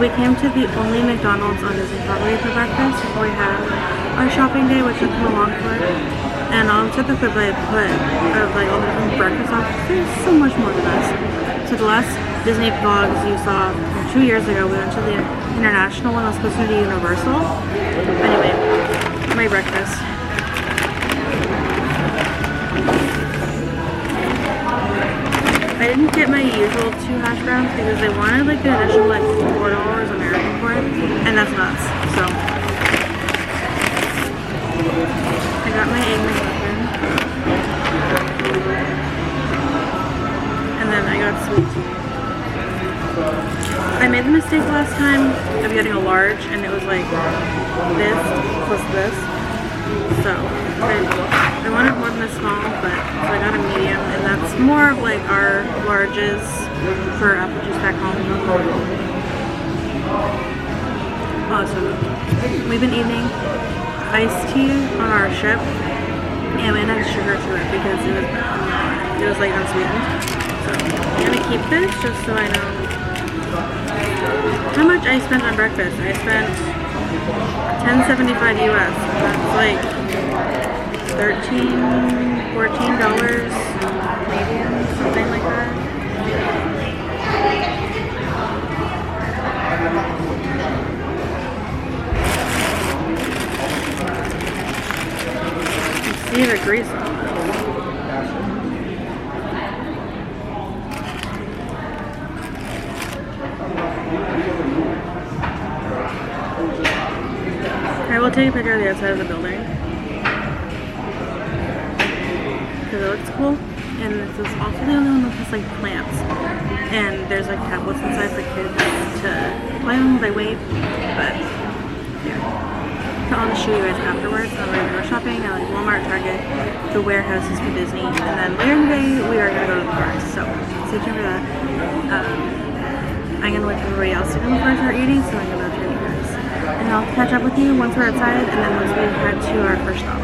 we came to the only McDonald's on Disney property for breakfast before we had our shopping day, which took them along for. And I'll insert the clip I put of like all the different breakfast options. There's so much more than this. So the last Disney vlogs you saw 2 years ago, we went to the international one that was supposed to be Universal. Anyway, my breakfast. I didn't get my usual 2 hash browns because they wanted like an additional like $4 American for it, and that's nuts. So I got my egg McMuffin, and then I got sweet tea. I made the mistake last time of getting a large, and it was like this plus this. So I wanted more than a small, but so I got a medium, and that's more of like our larges for apple juice back home. Awesome. We've been eating iced tea on our ship, and we added sugar to it because it was like unsweetened. So I'm gonna keep this just so I know how much I spent on breakfast. I spent $10.75 US. That's like $13, $14 maybe, something like that. You see the grease on it. I will take a picture of the outside of the building because it looks cool, and this is also the only one that has like plants, and there's like tablets inside for kids to play on while they wait. But yeah, so I'll just show you guys afterwards. I'm going to go shopping at like Walmart, Target, the warehouses for Disney, and then later in the day we are going to go to the parks. So stay tuned for that. I'm going to wait for everybody else to come before I start eating, so I'm going to go to you guys. And I'll catch up with you once we're outside, and then once we head to our first stop.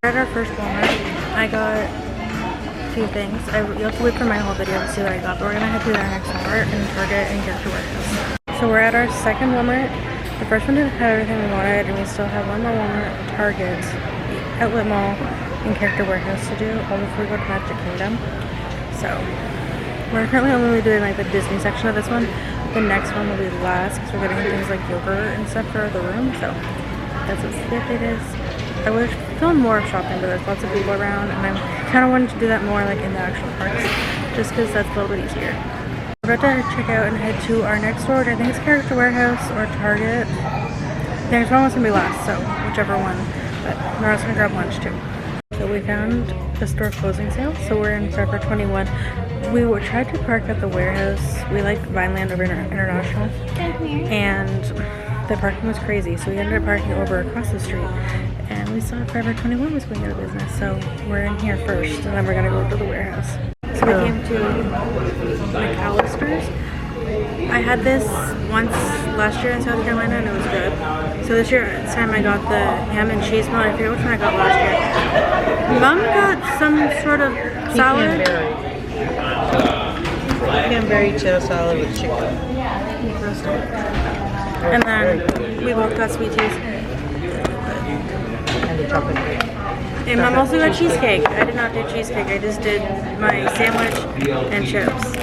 At our first Walmart, I got 2 things. You'll have to wait for my whole video to see what I got, but we're gonna head to our next Walmart in Target and Character Warehouse. So we're at our second Walmart. The first one didn't have everything we wanted, and we still have one more Walmart, Target, Outlet Mall, and Character Warehouse to do all before we go to Magic Kingdom. So we're currently only doing like the Disney section of this one. The next one will be last because we're getting things like yogurt and stuff for the room. So that's what the update is. I wish film more of shopping, but there's lots of people around, and I kind of wanted to do that more like in the actual parks, just because that's a little bit easier. We're about to check out and head to our next store, which I think is Character Warehouse or Target. The next one was gonna be last, so whichever one. But we're also gonna grab lunch too. So we found the store closing sale, so we're in Forever 21. We tried to park at the warehouse. We like Vineland over International, and the parking was crazy, so we ended up parking over across the street. And we saw Forever 21 was going out of business, so we're in here first, and then we're gonna go to the warehouse. So we came to McAllister's. I had this once last year in South Carolina, and it was good. So this time I got the ham and cheese one. I forget which one I got last year. Mom got some sort of salad. Cranberry tail salad with chicken. And then we both got sweet teas. And the chocolate cake. And Mom also got cheesecake. I did not do cheesecake. I just did my sandwich and chips.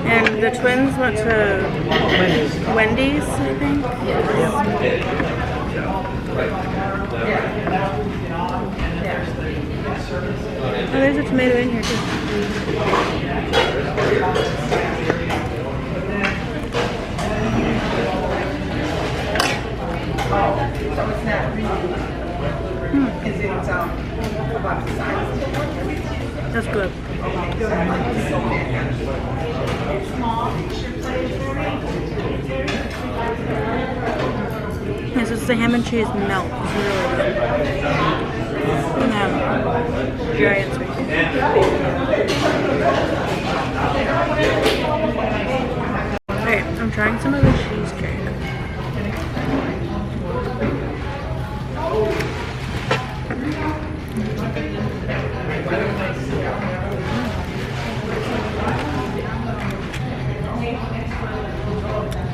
And the twins went to Wendy's, I think. Oh, there's a tomato in here too. That's good. This is the ham and cheese melt. It's really good. And then giant sweet. Okay, I'm trying some of the cheesecake.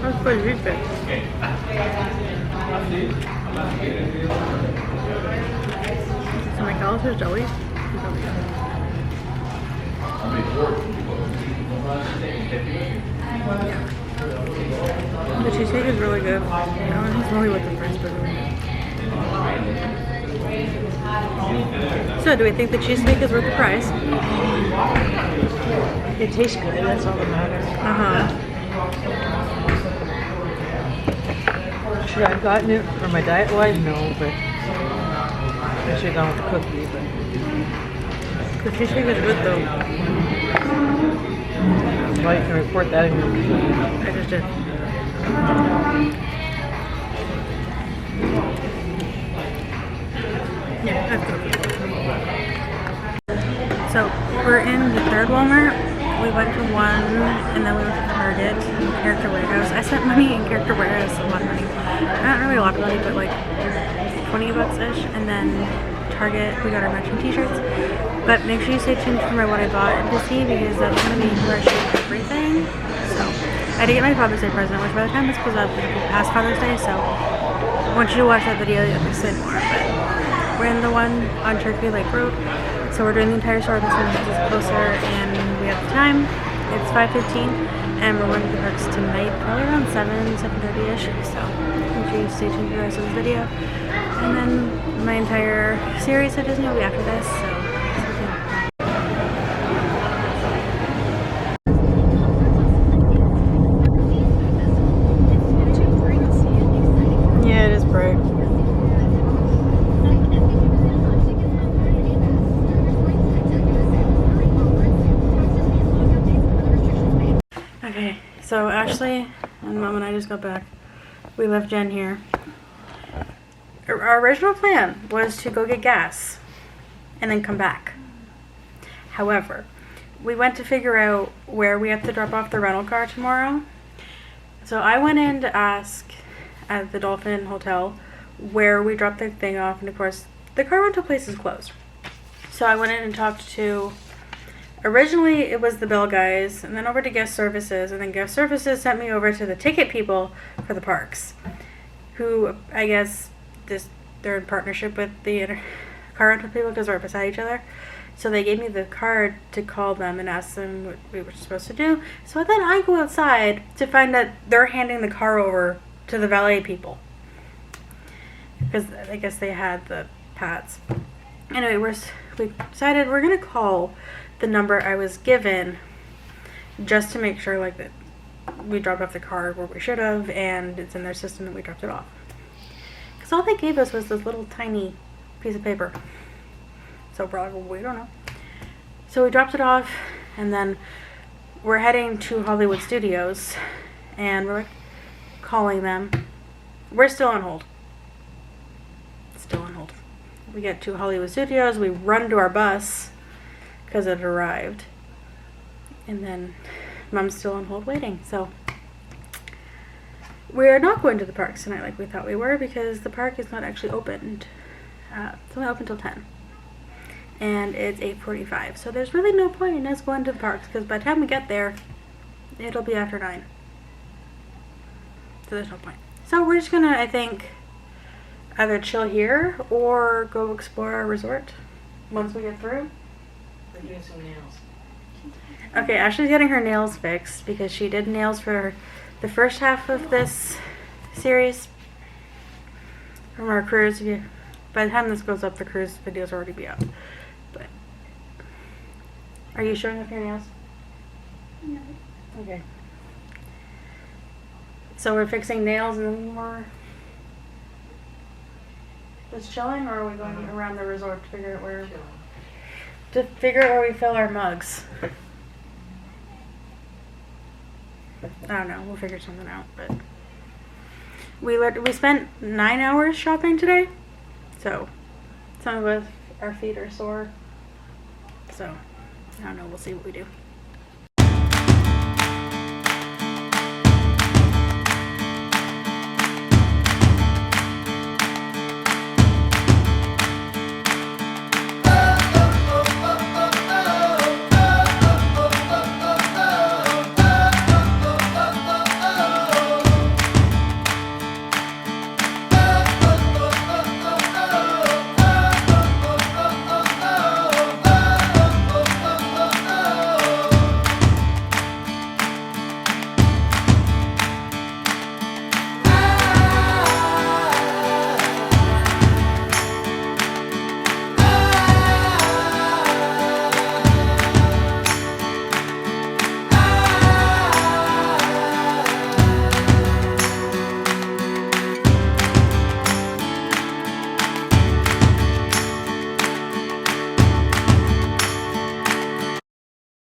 That's pretty big. So McDonald's is jelly. Yeah. The cheesecake is really good. It's really with the fries, but really good. So, do we think the cheesecake is worth the price? It tastes good, that's all that matters. Should I have gotten it for my diet wise? No, but I should have gone with the cookie. But the cheesecake is good though. Well, you can report that in your review. I just did. Yeah, that's good. So we're in the third Walmart. We went to one, and then we went to Target, Character Warehouse. I spent money in Character Warehouse, a lot of money. Not really a lot of money, but like 20 bucks-ish. And then Target, we got our matching t-shirts. But make sure you stay tuned for what I bought to see, because that's going to be where I shoot everything. So I did get my Father's Day present, which by the time this goes up, it will be past Father's Day. So I want you to watch that video, you'll understand more. But we're in the one on Turkey Lake Road. So we're doing the entire store. This one is closer, and we have the time. It's 5:15, and we're going to the parks tonight, probably around 7:30ish. So make sure you stay tuned for the rest of this video. And then my entire series at Disney will be after this. So yeah, it is bright. Okay, so Ashley and Mom and I just got back. We left Jen here. Our original plan was to go get gas and then come back. However, we went to figure out where we have to drop off the rental car tomorrow. So I went in to ask at the Dolphin Hotel where we dropped the thing off, and of course the car rental place is closed. So I went in and talked to, originally it was the Bell guys, and then over to guest services, and then guest services sent me over to the ticket people for the parks, who I guess they're in partnership with the car rental people because we're beside each other. So they gave me the card to call them and ask them what we were supposed to do. So then I go outside to find that they're handing the car over to the valet people, because I guess they had the pads. Anyway, we decided we're gonna call the number I was given just to make sure like that we dropped off the car where we should have, and it's in their system that we dropped it off. Because all they gave us was this little tiny piece of paper. So probably, we don't know. So we dropped it off, and then we're heading to Hollywood Studios, and we're like calling them. We're still on hold. Still on hold. We get to Hollywood Studios, we run to our bus because it arrived, and then Mom's still on hold waiting. So we're not going to the parks tonight like we thought we were, because the park is not actually opened. It's only open till 10, and it's 8:45. So there's really no point in us going to the parks, because by the time we get there, it'll be after 9. So there's no point. So we're just gonna, I think, either chill here or go explore our resort once we get through. We're doing some nails. Okay, Ashley's getting her nails fixed because she did nails for the first half of this series from our cruise. By the time this goes up, the cruise videos will already be up. But are you showing off your nails? No. Okay. So we're fixing nails, and then Just chilling, or are we going around the resort to figure out where? To figure out where we fill our mugs. I don't know. We'll figure something out. But we spent 9 hours shopping today, so some of us our feet are sore. So I don't know. We'll see what we do.